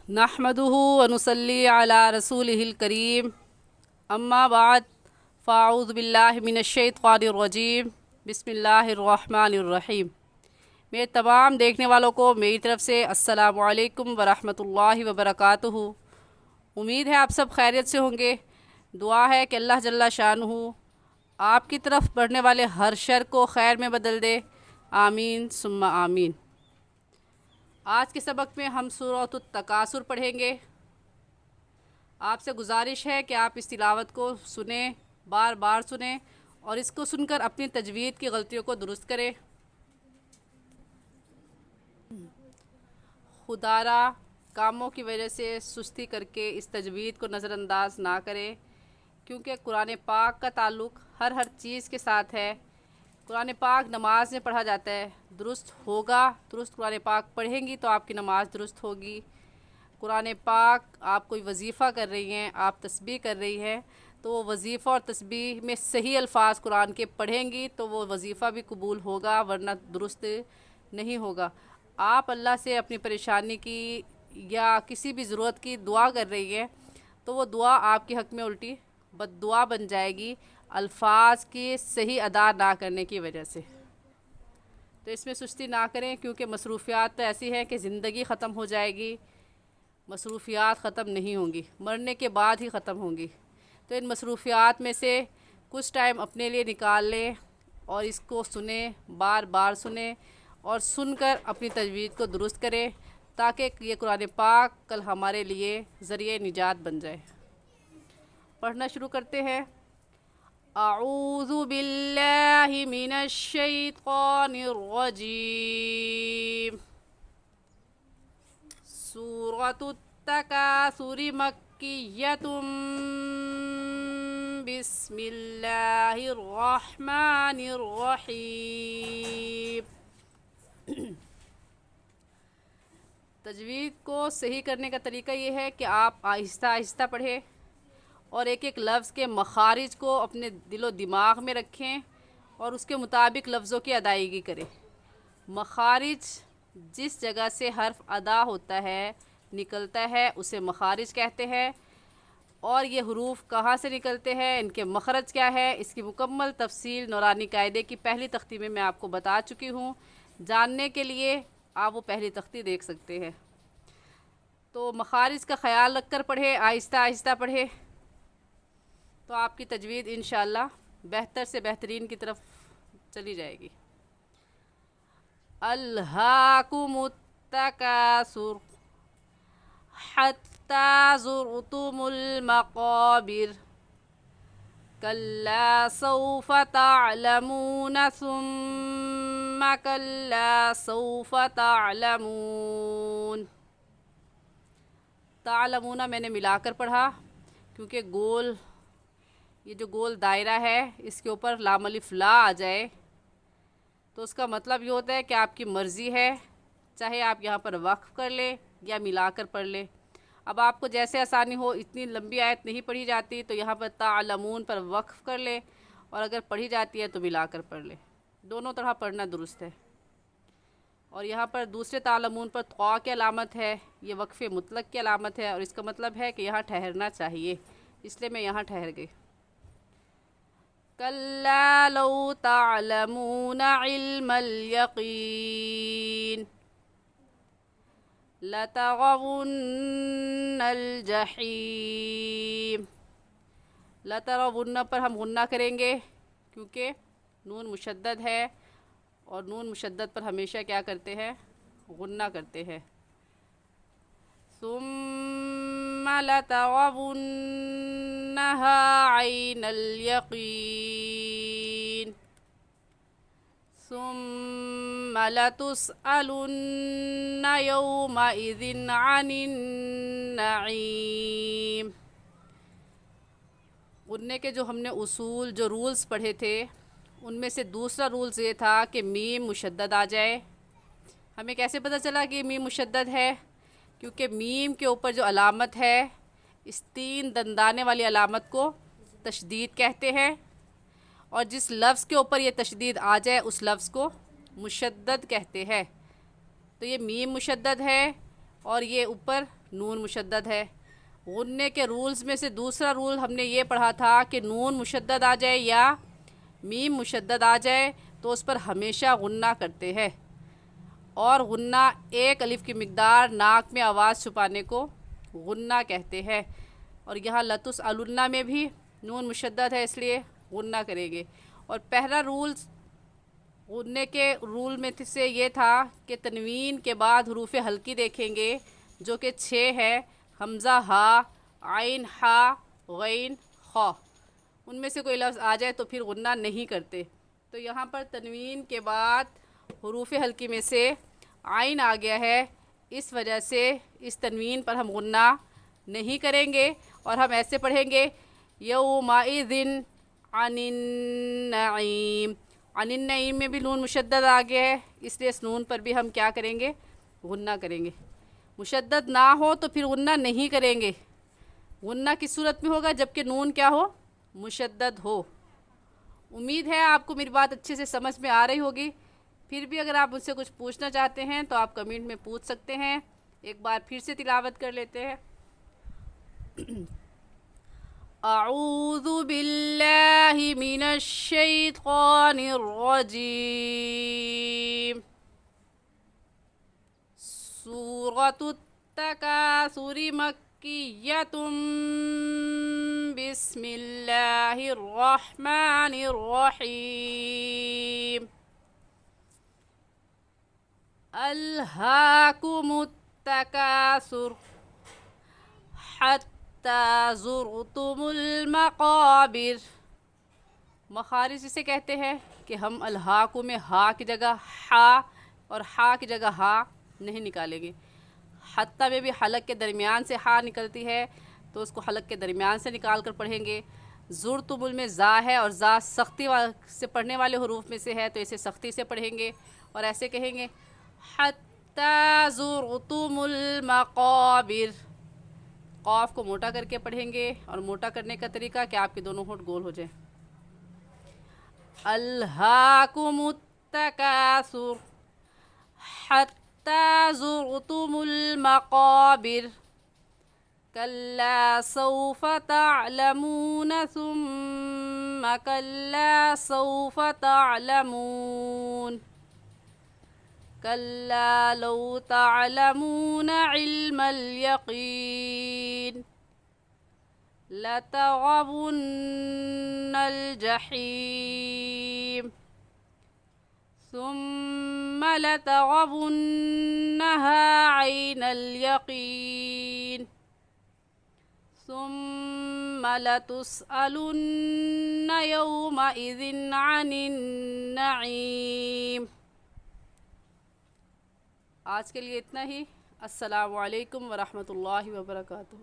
नहमदुहु व नुसल्ली अला रसूलिहिल करीम अम्मा बाद फ़ाऊज़ु बिल्लाहि मिनश्शैतानिर्रजीम बिस्मिल्लाहिर्रहमानिर्रहीम। मेरे तमाम देखने वालों को मेरी तरफ़ से अस्सलामु अलैकुम व रहमतुल्लाहि व बरकातुहू। उम्मीद है आप सब खैरियत से होंगे। दुआ है कि अल्लाह जल्ला शानुहु आपकी तरफ बढ़ने वाले हर शर को खैर में बदल दे। आमीन सुम्मा आमीन। आज के सबक में हम सूरतुत तकासुर पढ़ेंगे। आपसे गुजारिश है कि आप इस तिलावत को सुने, बार बार सुने और इसको सुनकर अपनी तजवीद की गलतियों को दुरुस्त करें। खुदारा कामों की वजह से सुस्ती करके इस तजवीद को नज़रअंदाज ना करें, क्योंकि कुरान पाक का ताल्लुक़ हर चीज़ के साथ है। कुरान पाक नमाज में पढ़ा जाता है, दुरुस्त होगा। दुरुस्त कुरान पाक पढ़ेंगी तो आपकी नमाज दुरुस्त होगी। कुरान पाक आप कोई वजीफ़ा कर रही हैं, आप तस्बीह कर रही हैं, तो वो वजीफ़ा और तस्बीह में सही अल्फाज कुरान के पढ़ेंगी तो वो वजीफ़ा भी कबूल होगा, वरना दुरुस्त नहीं होगा। आप अल्लाह से अपनी परेशानी की या किसी भी ज़रूरत की दुआ कर रही हैं तो वो दुआ आपके हक़ में उल्टी बद्दुआ बन जाएगी, अल्फाज की सही अदा ना करने की वजह से। तो इसमें सुस्ती ना करें, क्योंकि मसरूफ़ियात तो ऐसी हैं कि ज़िंदगी ख़त्म हो जाएगी, मसरूफ़ियात ख़त्म नहीं होंगी, मरने के बाद ही ख़त्म होंगी। तो इन मसरूफ़ियात में से कुछ टाइम अपने लिए निकाल लें और इसको सुने, बार बार सुने और सुनकर अपनी तजवीद को दुरुस्त करें, ताकि ये कुरान पाक कल हमारे लिए ज़रिए निजात बन जाए। पढ़ना शुरू करते हैं। अऊज़ु बिल्लाहि मिनश्शैतानिर्रजीम। सूरतुत तकासुर मक्किय्यतुम बिस्मिल्लाहिर्रहमानिर्रहीम। तजवीद को सही करने का तरीका ये है कि आप आहिस्ता आहिस्ता पढ़ें और एक एक लफ्ज़ के मखारिज को अपने दिलो दिमाग में रखें और उसके मुताबिक लफ्ज़ों की अदायगी करें। मखारिज जिस जगह से हर्फ अदा होता है, निकलता है, उसे मखारिज कहते हैं। और ये हरूफ कहाँ से निकलते हैं, इनके मखरज क्या है, इसकी मुकम्मल तफसील नूरानी कायदे की पहली तख्ती में मैं आपको बता चुकी हूँ। जानने के लिए आप वो पहली तख्ती देख सकते हैं। तो मखारिज का ख़याल रख कर पढ़े, आहिस्ता आहिस्ता पढ़े, तो आपकी तजवीद इंशाअल्लाह बेहतर से बेहतरीन की तरफ चली जाएगी। अल्हाकुमुत तकासुर हत्ता ज़ुरतुमुल मक़ाबिर कल्ला सौफ़ तअलमून सुम्मा कल्ला सौफ़ तअलमून। तअलमून मैंने मिलाकर पढ़ा, क्योंकि ये जो गोल दायरा है इसके ऊपर लाम अलिफ ला आ जाए तो उसका मतलब ये होता है कि आपकी मर्ज़ी है, चाहे आप यहाँ पर वक्फ़ कर लें या मिलाकर पढ़ लें। अब आपको जैसे आसानी हो, इतनी लंबी आयत नहीं पढ़ी जाती तो यहाँ पर तालमून पर वक्फ़ कर लें, और अगर पढ़ी जाती है तो मिलाकर पढ़ लें। दोनों तरह पढ़ना दुरुस्त है। और यहाँ पर दूसरे तालमून पर क़ा की अलामत है, ये वक्फ़े मुतलक की अलामत है और इसका मतलब है कि यहाँ ठहरना चाहिए, इसलिए मैं यहाँ ठहर गई। कल्ला लौ तअलमून इल्मल यक़ीन लतरवुन्नल जहीम। लतरवुन्न पर हम गुन्ना करेंगे, क्योंकि नून मुशद्दद है और नून मुशद्दद पर हमेशा क्या करते हैं, गुन्ना करते हैं। सुम्मा लतरवुन्नहा ऐनल यक़ीन सुम्मा लतुस्अलुन्न यौमइज़िन अनिन नईम। गुन्ने के जो हमने उसूल, जो रूल्स पढ़े थे, उनमें से दूसरा रूल्स ये था कि मीम मुशद्दद आ जाए। हमें कैसे पता चला कि मीम मुशद्दद है, क्योंकि मीम के ऊपर जो अलामत है, इस 3 दंदाने वाली अलामत को तशदीद कहते हैं, और जिस लफ्ज़ के ऊपर ये तशदीद आ जाए उस लफ्ज़ को मुशद्दद कहते हैं। तो ये मीम मुशद्दद है اور یہ اوپر نون مشدد ہے۔ غنّے کے رولز میں سے دوسرا رول ہم نے یہ پڑھا تھا کہ نون مشدد آ جائے یا میم مشدد آ جائے تو اس پر ہمیشہ غنّہ کرتے ہیں، اور غنّہ ایک الف کی مقدار ناک میں آواز چھپانے کو غنّہ کہتے ہیں۔ اور یہاں لتسألن میں بھی نون مشدد ہے، اس لیے غنّہ کریں گے۔ اور پہلا رولز غنّے کے رول میں سے یہ تھا کہ تنوین کے بعد حروف ہلکی دیکھیں گے جو کہ 6 ہے، حمزہ ہا، عین ہا، غین خا۔ ان میں سے کوئی لفظ آ جائے تو پھر غنّہ نہیں کرتے۔ تو یہاں پر تنوین کے بعد حروف ہلکی میں سے عین آ گیا ہے، اس وجہ سے اس تنوین پر ہم غنّہ نہیں کریں گے، اور ہم ایسے پڑھیں گے یومئذ عن النعیم۔ عن النعیم میں بھی نون مشدد آ گیا ہے، اس لیے اس نون پر بھی ہم کیا کریں گے؟ غنّہ کریں گے۔ مشدد نہ ہو تو پھر غنّہ نہیں کریں گے۔ غنّہ کس صورت میں ہوگا؟ جب کہ نون کیا ہو؟ مشدد ہو۔ امید ہے آپ کو میری بات اچھے سے سمجھ میں آ رہی ہوگی۔ پھر بھی اگر آپ مجھ سے کچھ پوچھنا چاہتے ہیں تو آپ کمنٹ میں پوچھ سکتے ہیں۔ ایک بار پھر سے تلاوت کر لیتے ہیں۔ اعوذ باللہ من الشیطان الرجیم۔ سورۃ التکاثر مکیۃ بسم اللہ الرحمن الرحیم۔ الہاکم التکاثر حتی زرتم المقابر۔ مخارج اسے کہتے ہیں کہ ہم الہاکم میں ہا کی جگہ ہا اور ہا کی جگہ ہا نہیں نکالیں گے۔ حتی میں بھی حلق کے درمیان سے ہا نکلتی ہے تو اس کو حلق کے درمیان سے نکال کر پڑھیں گے۔ زرتم میں زا ہے اور زا سختی سے پڑھنے والے حروف میں سے ہے تو اسے سختی سے پڑھیں گے، اور ایسے کہیں گے حتی زرتم المقابر۔ قاف کو موٹا کر کے پڑھیں گے، اور موٹا کرنے کا طریقہ کہ آپ کے دونوں ہونٹ گول ہو جائیں۔ الہاکم التکاثر حتی زرتم المقابر کلا سوف تعلمون ثم کلا سوف تعلمون کلا لو تعلمون علم الیقین لترون الجحیم ثم لترونها عین الیقین ثم لتسألن یومئذ عن النعیم۔ آج کے لیے اتنا ہی۔ السلام علیکم ورحمۃ اللہ وبرکاتہ۔